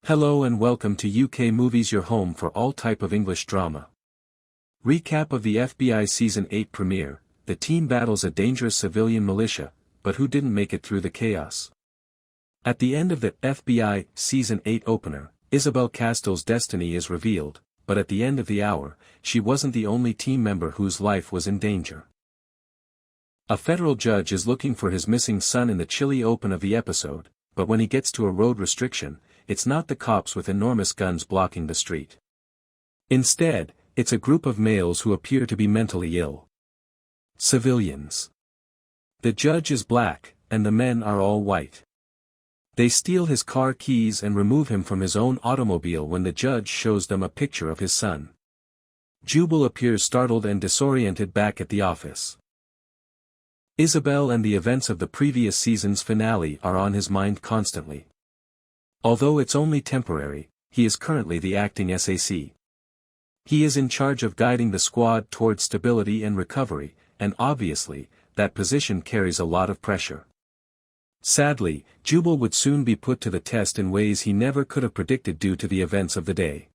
Hello and welcome to UK Movies, your home for all type of English drama. Recap of the FBI Season 8 premiere. The team battles a dangerous civilian militia, but who didn't make it through the chaos? At the end of the FBI Season 8 opener, Isobel Castille's destiny is revealed, but at the end of the hour, she wasn't the only team member whose life was in danger. A federal judge is looking for his missing son in the chilly open of the episode, but when he gets to a road restriction, it's not the cops with enormous guns blocking the street. Instead, it's a group of males who appear to be mentally ill. Civilians. The judge is black, and the men are all white. They steal his car keys and remove him from his own automobile when the judge shows them a picture of his son. Jubal appears startled and disoriented back at the office. Isobel and the events of the previous season's finale are on his mind constantly. Although it's only temporary, he is currently the acting SAC. He is in charge of guiding the squad towards stability and recovery, and obviously, that position carries a lot of pressure. Sadly, Jubal would soon be put to the test in ways he never could have predicted due to the events of the day.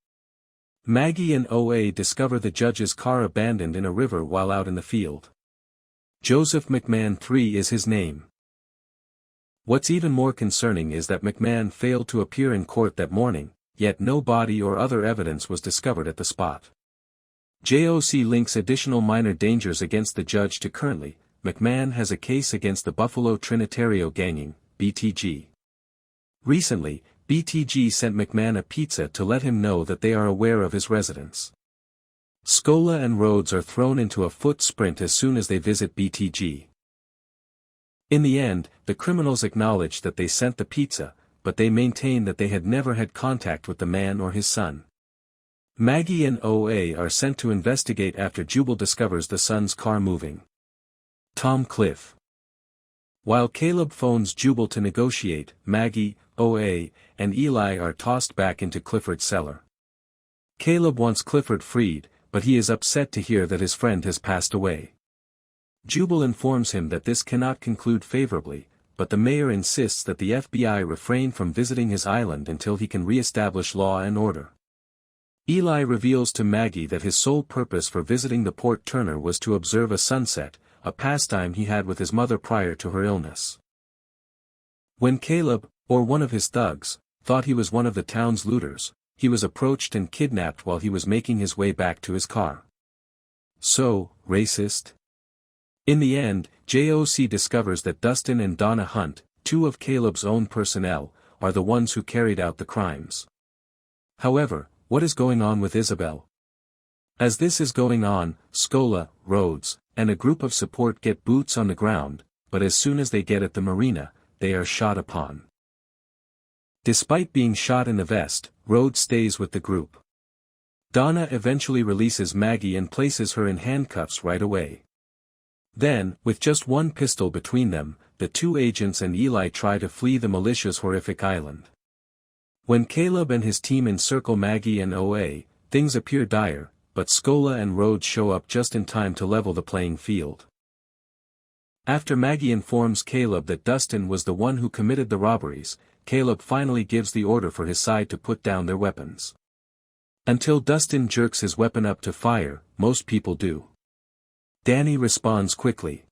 Maggie and OA discover the judge's car abandoned in a river while out in the field. Joseph McMahon III is his name. What's even more concerning is that McMahon failed to appear in court that morning, yet no body or other evidence was discovered at the spot. JOC links additional minor dangers against the judge to currently, McMahon has a case against the Buffalo Trinitario Ganging, BTG. Recently, BTG sent McMahon a pizza to let him know that they are aware of his residence. Scola and Rhodes are thrown into a foot sprint as soon as they visit BTG. In the end, the criminals acknowledge that they sent the pizza, but they maintain that they had never had contact with the man or his son. Maggie and OA are sent to investigate after Jubal discovers the son's car moving. Tom Cliff. While Caleb phones Jubal to negotiate, Maggie, OA, and Eli are tossed back into Clifford's cellar. Caleb wants Clifford freed, but he is upset to hear that his friend has passed away. Jubal informs him that this cannot conclude favorably, but the mayor insists that the FBI refrain from visiting his island until he can re-establish law and order. Eli reveals to Maggie that his sole purpose for visiting the Port Turner was to observe a sunset, a pastime he had with his mother prior to her illness. When Caleb, or one of his thugs, thought he was one of the town's looters, he was approached and kidnapped while he was making his way back to his car. So, racist? In the end, JOC discovers that Dustin and Donna Hunt, two of Caleb's own personnel, are the ones who carried out the crimes. However, what is going on with Isobel? As this is going on, Scola, Rhodes, and a group of support get boots on the ground, but as soon as they get at the marina, they are shot upon. Despite being shot in the vest, Rhodes stays with the group. Donna eventually releases Maggie and places her in handcuffs right away. Then, with just one pistol between them, the two agents and Eli try to flee the militia's horrific island. When Caleb and his team encircle Maggie and OA, things appear dire, but Scola and Rhodes show up just in time to level the playing field. After Maggie informs Caleb that Dustin was the one who committed the robberies, Caleb finally gives the order for his side to put down their weapons. Until Dustin jerks his weapon up to fire, most people do. Danny responds quickly.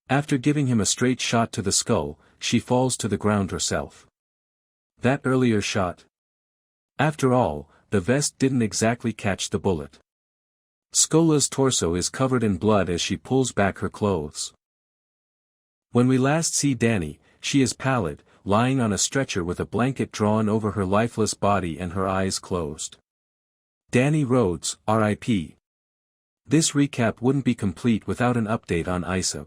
After giving him a straight shot to the skull, she falls to the ground herself. That earlier shot? After all, the vest didn't exactly catch the bullet. Scola's torso is covered in blood as she pulls back her clothes. When we last see Danny, she is pallid, lying on a stretcher with a blanket drawn over her lifeless body and her eyes closed. Danny Rhodes, R.I.P. This recap wouldn't be complete without an update on Isobel.